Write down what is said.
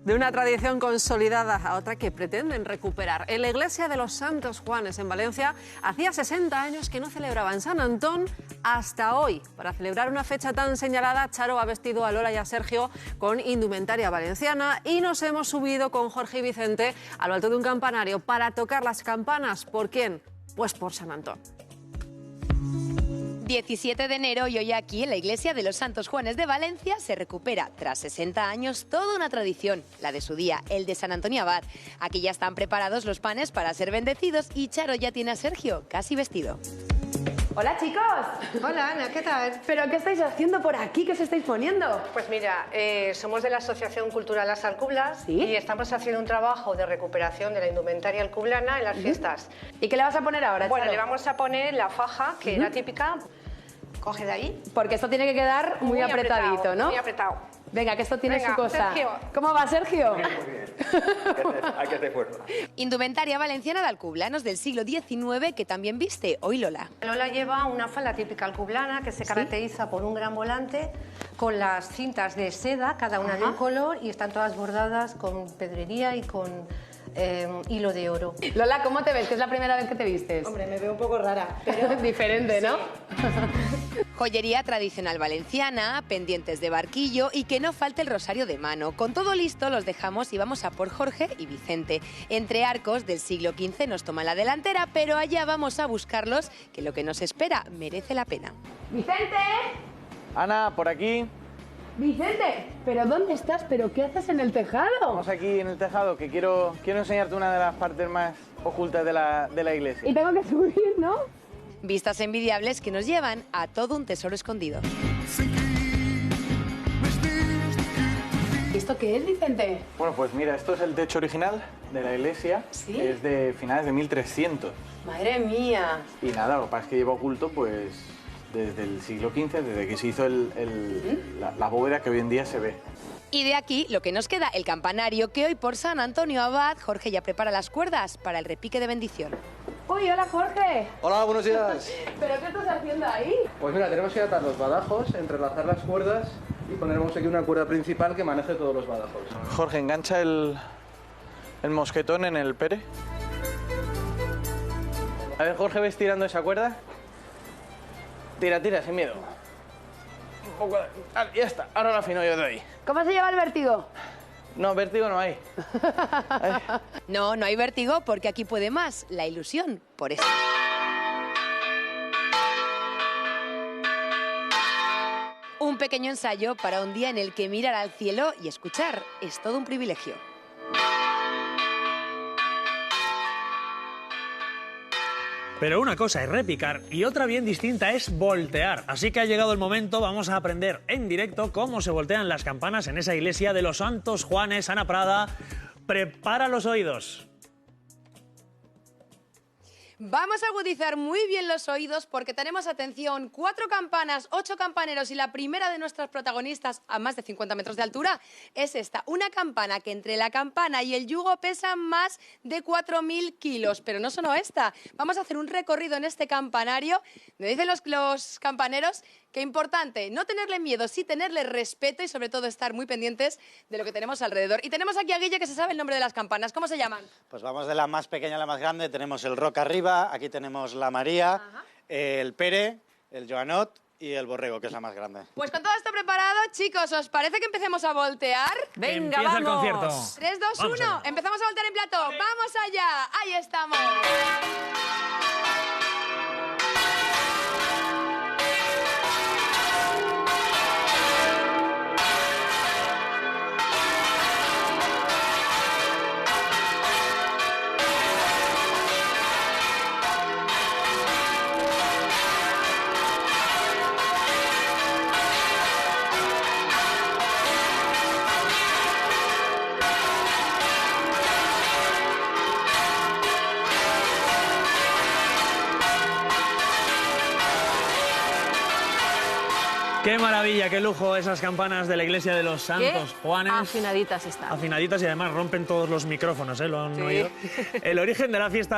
De una tradición consolidada a otra que pretenden recuperar. En la iglesia de los Santos Juanes en Valencia hacía 60 años que no celebraban San Antón hasta hoy. Para celebrar una fecha tan señalada, Charo ha vestido a Lola y a Sergio con indumentaria valenciana y nos hemos subido con Jorge y Vicente a lo alto de un campanario para tocar las campanas. ¿Por quién? Pues por San Antón. 17 de enero y hoy aquí en la iglesia de los Santos Juanes de Valencia se recupera, tras 60 años, toda una tradición, la de su día, el de San Antonio Abad. Aquí ya están preparados los panes para ser bendecidos y Charo ya tiene a Sergio casi vestido. Hola, chicos. Hola, Ana, ¿qué tal? ¿Pero qué estáis haciendo por aquí? ¿Qué os estáis poniendo? Pues mira, somos de la Asociación Cultural Las Alcublas. ¿Sí? Y estamos haciendo un trabajo de recuperación de la indumentaria alcublana en las fiestas. ¿Y qué le vas a poner ahora, Bueno, Charo? le vamos a poner la faja, que era típica. Coge de ahí. Porque esto tiene que quedar muy apretadito, apretado, ¿no? Muy apretado. Venga, que esto tiene Venga, su cosa. Sergio. ¿Cómo va, Sergio? Muy bien. Hay que hacer fuerza. Indumentaria valenciana de alcublanos del siglo XIX que también viste hoy Lola. Lola lleva una falda típica alcublana que se caracteriza por un gran volante con las cintas de seda, cada una de un color, y están todas bordadas con pedrería y con hilo de oro. Lola, ¿cómo te ves? Que es la primera vez que te vistes. Hombre, me veo un poco rara, pero... Diferente, ¿no? Joyería tradicional valenciana, pendientes de barquillo y que no falte el rosario de mano. Con todo listo los dejamos y vamos a por Jorge y Vicente. Entre arcos del siglo XV nos toman la delantera, pero allá vamos a buscarlos, que lo que nos espera merece la pena. ¡Vicente! Ana, por aquí. ¡Vicente! ¿Pero dónde estás? ¿Pero qué haces en el tejado? Vamos aquí en el tejado, que quiero enseñarte una de las partes más ocultas de la iglesia. Y tengo que subir, ¿no? Vistas envidiables que nos llevan a todo un tesoro escondido. ¿Esto qué es, Vicente? Bueno, pues mira, esto es el techo original de la iglesia. ¿Sí? Es de finales de 1300. ¡Madre mía! Y nada, lo que pasa es que lleva oculto, pues, desde el siglo XV, desde que se hizo la bóveda que hoy en día se ve. Y de aquí lo que nos queda, el campanario, que hoy por San Antonio Abad, Jorge ya prepara las cuerdas para el repique de bendición. ¡Uy, hola, Jorge! Hola, buenos días. ¿Pero qué estás haciendo ahí? Pues mira, tenemos que atar los badajos, entrelazar las cuerdas y poneremos aquí una cuerda principal que maneje todos los badajos. Jorge, engancha el mosquetón en el pere. A ver, Jorge, ¿ves tirando esa cuerda? Tira, tira, sin miedo. Un poco. Ya está, ahora lo afino yo de ahí. ¿Cómo se lleva el vértigo? No, vértigo no hay. No, no hay vértigo porque aquí puede más, la ilusión, por eso. Un pequeño ensayo para un día en el que mirar al cielo y escuchar es todo un privilegio. Pero una cosa es repicar y otra bien distinta es voltear. Así que ha llegado el momento, vamos a aprender en directo cómo se voltean las campanas en esa iglesia de los Santos Juanes. Ana Prada, prepara los oídos. Vamos a agudizar muy bien los oídos porque tenemos, atención, 4 campanas, 8 campaneros y la primera de nuestras protagonistas a más de 50 metros de altura es esta. Una campana que entre la campana y el yugo pesa más de 4.000 kilos. Pero no solo esta, vamos a hacer un recorrido en este campanario. Me dicen los campaneros que importante no tenerle miedo, sí tenerle respeto y sobre todo estar muy pendientes de lo que tenemos alrededor. Y tenemos aquí a Guille que se sabe el nombre de las campanas. ¿Cómo se llaman? Pues vamos de la más pequeña a la más grande. Tenemos el Roca arriba, aquí tenemos la María, el Pere, el Joanot y el Borrego, que es la más grande. Pues con todo esto preparado, chicos, ¿os parece que empecemos a voltear? ¡Venga, Empieza el vamos! concierto. 3, 2, Vamos 1. allá. Empezamos a voltear en plato. ¡Vamos allá! ¡Ahí estamos! Qué maravilla, qué lujo esas campanas de la iglesia de los Santos Juanes. Afinaditas están. Afinaditas y además rompen todos los micrófonos, ¿eh? ¿Lo han Sí. oído? El origen de la fiesta